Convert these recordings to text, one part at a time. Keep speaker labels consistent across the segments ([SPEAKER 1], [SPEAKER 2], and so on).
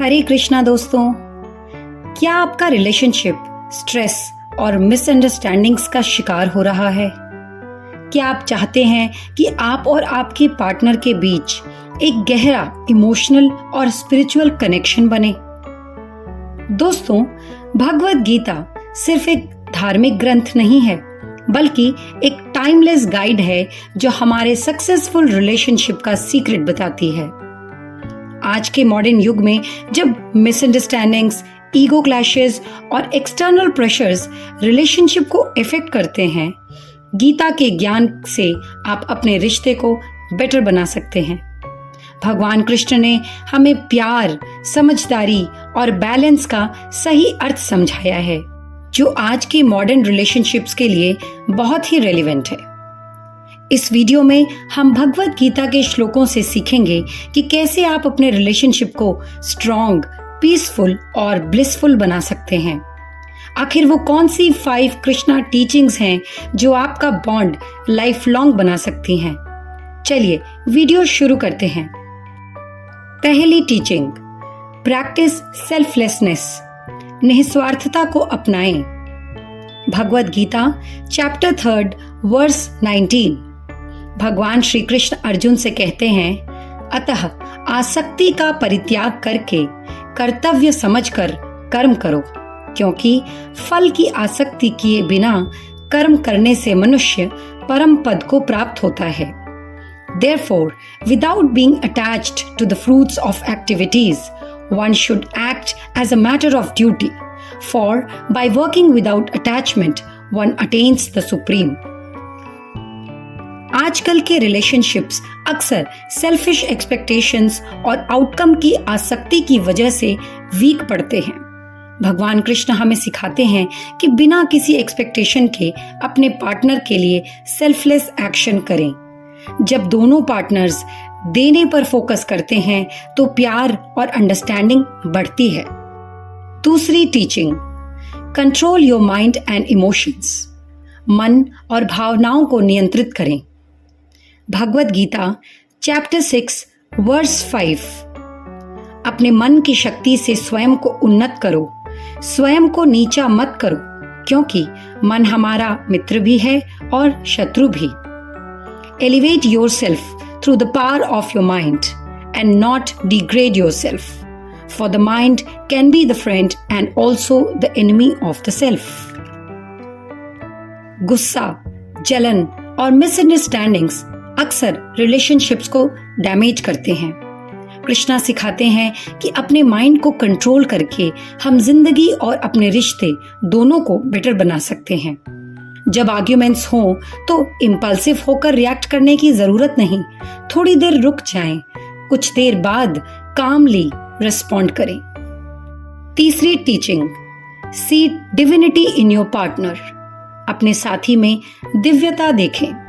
[SPEAKER 1] हरे कृष्णा दोस्तों, क्या आपका रिलेशनशिप स्ट्रेस और मिसअंडरस्टैंडिंग्स का शिकार हो रहा है? क्या आप चाहते हैं कि आप और आपके पार्टनर के बीच एक गहरा इमोशनल और स्पिरिचुअल कनेक्शन बने? दोस्तों, भगवद गीता सिर्फ एक धार्मिक ग्रंथ नहीं है, बल्कि एक टाइमलेस गाइड है जो हमारे सक्सेसफुल रिलेशनशिप का सीक्रेट बताती है। आज के मॉडर्न युग में जब मिसअंडरस्टैंडिंग्स, ईगो क्लैशेस और एक्सटर्नल प्रेशर्स रिलेशनशिप को इफेक्ट करते हैं, गीता के ज्ञान से आप अपने रिश्ते को बेटर बना सकते हैं। भगवान कृष्ण ने हमें प्यार, समझदारी और बैलेंस का सही अर्थ समझाया है, जो आज के मॉडर्न रिलेशनशिप्स के लिए बहुत ही रेलेवेंट है। इस वीडियो में हम भगवद गीता के श्लोकों से सीखेंगे कि कैसे आप अपने रिलेशनशिप को स्ट्रॉन्ग, पीसफुल और ब्लिसफुल बना सकते हैं। आखिर वो कौन सी 5 कृष्णा टीचिंग्स हैं जो आपका बॉन्ड लाइफ लॉन्ग बना सकती हैं? चलिए वीडियो शुरू करते हैं। पहली टीचिंग, प्रैक्टिस सेल्फलेसनेस, निस्वार्थता को अपनाएं। Bhagavad Gita chapter 3 verse 19। भगवान श्री कृष्ण अर्जुन से कहते हैं, अतः आसक्ति का परित्याग करके कर्तव्य समझकर कर्म करो, क्योंकि फल की आसक्ति किए बिना कर्म करने से मनुष्य परम पद को प्राप्त होता है। Therefore, without being attached to the fruits of activities, one should act as a matter of duty, for by working without attachment, one attains the supreme. आजकल के रिलेशनशिप्स अक्सर सेल्फिश एक्सपेक्टेशंस और आउटकम की आसक्ति की वजह से वीक पड़ते हैं। भगवान कृष्ण हमें सिखाते हैं कि बिना किसी एक्सपेक्टेशन के अपने पार्टनर के लिए सेल्फलेस एक्शन करें। जब दोनों पार्टनर्स देने पर फोकस करते हैं तो प्यार और अंडरस्टैंडिंग बढ़ती है। दूसरी teaching, control your mind and emotions, मन और भावनाओं को नियंत्रित करें। Bhagavad Gita chapter 6 verse 5। अपने मन की शक्ति से स्वयं को उन्नत करो, स्वयं को नीचा मत करो, क्योंकि मन हमारा मित्र भी है और शत्रु भी। Elevate yourself through the power of your mind and not degrade yourself, for the mind can be the friend and also the enemy of the self. गुस्सा, जलन और मिसअंडरस्टैंडिंग्स अक्सर रिलेशनशिप्स को डैमेज करते हैं। कृष्णा सिखाते हैं कि अपने माइंड को कंट्रोल करके हम जिंदगी और अपने रिश्ते दोनों को बेटर बना सकते हैं। जब आर्ग्यूमेंट्स हों तो इम्पल्सिव होकर रिएक्ट करने की जरूरत नहीं। थोड़ी देर रुक जाएं, कुछ देर बाद कामली रिस्पॉन्ड करें। तीसरी teaching, see divinity in your partner, अपने साथी में दिव्यता देखें।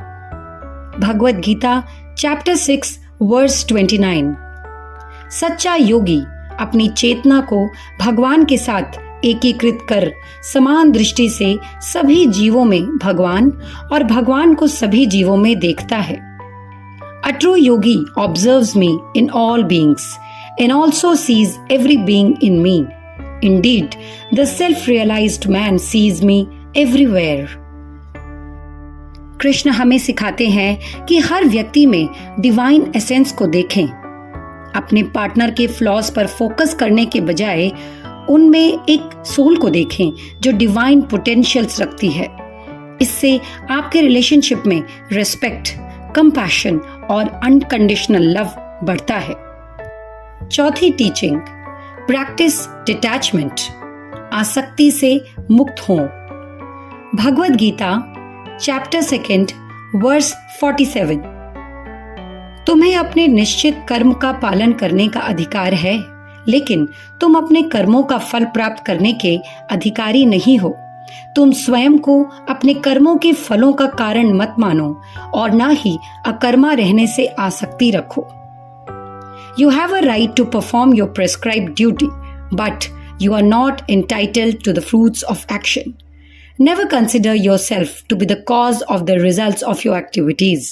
[SPEAKER 1] Bhagavad Gita chapter 6 verse 29। सच्चा योगी अपनी चेतना को भगवान के साथ एकीकृत कर समान दृष्टि से सभी जीवों में भगवान और भगवान को सभी जीवों में देखता है। A true yogi observes me in all beings and also sees every being in me. Indeed, the self-realized man sees me everywhere. Krishna हमें सिखाते हैं कि हर व्यक्ति में डिवाइन एसेंस को देखें। अपने पार्टनर के फ्लॉज पर फोकस करने के बजाय उनमें एक सोल को देखें जो डिवाइन पोटेंशियल्स रखती है। इससे आपके रिलेशनशिप में रिस्पेक्ट, कंपैशन और अनकंडीशनल लव बढ़ता है। चौथी टीचिंग, प्रैक्टिस डिटैचमेंट, आसक्ति से मुक्त हो। Bhagavad Gita chapter 2 verse 47। तुम्हें अपने निश्चित कर्म का पालन करने का अधिकार है, लेकिन तुम अपने कर्मों का फल प्राप्त करने के अधिकारी नहीं हो। तुम स्वयं को अपने कर्मों के फलों का कारण मत मानो और ना ही अकर्मा रहने से आसक्ति रखो। You have a right to perform your prescribed duty, but you are not entitled to the fruits of action. Never consider yourself to be the cause of the results of your activities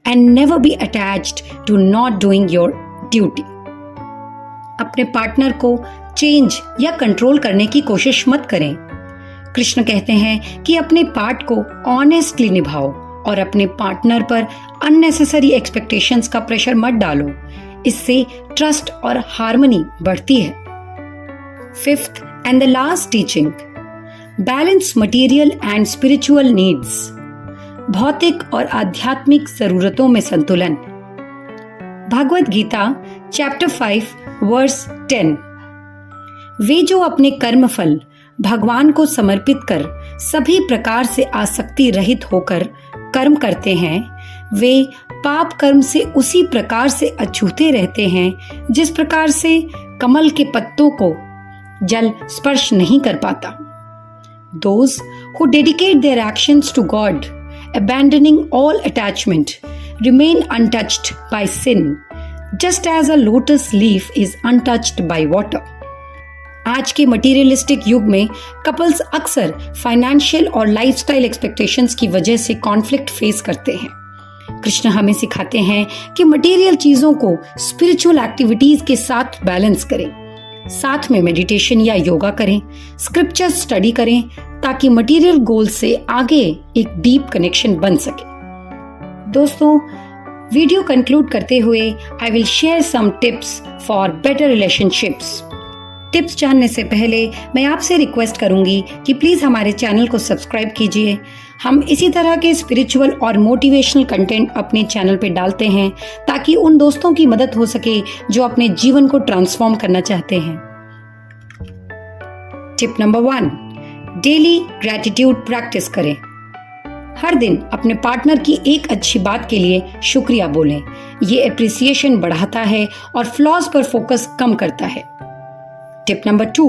[SPEAKER 1] and never be attached to not doing your duty. अपने partner को change या control करने की कोशिश मत करें। कृष्ण कहते हैं कि अपने पार्ट को ऑनेस्टली निभाओ और अपने पार्टनर पर अननेसेसरी एक्सपेक्टेशंस का प्रेशर मत डालो। इससे ट्रस्ट और हार्मनी बढ़ती है। Fifth and the last teaching, balance material and spiritual needs. भौतिक और आध्यात्मिक जरूरतों में संतुलन। Bhagavad Gita chapter 5 verse 10। वे जो अपने कर्म फल भगवान को समर्पित कर सभी प्रकार से आसक्ति रहित होकर कर्म करते हैं, वे पाप कर्म से उसी प्रकार से अछूते रहते हैं जिस प्रकार से कमल के पत्तों को जल स्पर्श नहीं कर पाता। Those who dedicate their actions to God, abandoning all attachment, remain untouched by sin, just as a lotus leaf is untouched by water. आज के मटीरियलिस्टिक युग में कपल्स अक्सर फाइनेंशियल और लाइफस्टाइल एक्सपेक्टेशंस की वजह से कॉन्फ्लिक्ट फेस करते हैं। कृष्ण हमें सिखाते हैं कि मटेरियल चीजों को स्पिरिचुअल एक्टिविटीज के साथ बैलेंस करें, साथ में मेडिटेशन या योगा करें, स्क्रिप्चर स्टडी करें, ताकि मटेरियल गोल से आगे एक डीप कनेक्शन बन सके। दोस्तों, वीडियो कंक्लूड करते हुए I will share some tips for better relationships. Tips जानने से पहले मैं आपसे रिक्वेस्ट करूंगी कि प्लीज हमारे चैनल को सब्सक्राइब कीजिए। हम इसी तरह के स्पिरिचुअल और मोटिवेशनल कंटेंट अपने चैनल पे डालते हैं ताकि उन दोस्तों की मदद हो सके जो अपने जीवन को ट्रांसफॉर्म करना चाहते हैं। Tip number 1, daily gratitude practice करें। हर दिन अपने पार्टनर की एक अच्छी बात के लिए शुक्रिया बोलें। ये एप्रिसिएशन बढ़ाता है और फ्लॉज पर फोकस कम करता है। Tip number 2,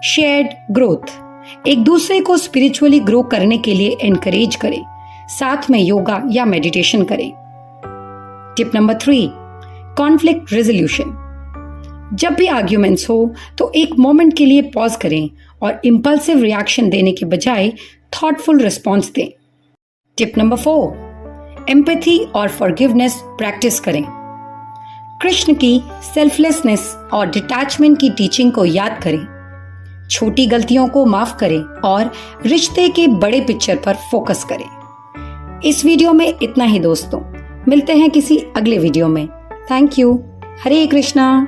[SPEAKER 1] shared growth. एक दूसरे को स्पिरिचुअली ग्रो करने के लिए एनकरेज करें, साथ में योगा या मेडिटेशन करें। Tip number 3, conflict resolution. जब भी आर्ग्यूमेंट्स हो तो एक मोमेंट के लिए पॉज करें और इंपल्सिव रिएक्शन देने के बजाय थॉटफुल रिस्पॉन्स दें। टिप नंबर 4, एम्पैथी और फॉरगिवनेस प्रैक्टिस करें। कृष्ण की सेल्फलेसनेस और डिटैचमेंट की टीचिंग को याद करें। छोटी गलतियों को माफ करें और रिश्ते के बड़े पिक्चर पर फोकस करें। इस वीडियो में इतना ही दोस्तों, मिलते हैं किसी अगले वीडियो में। Thank you. हरे कृष्णा।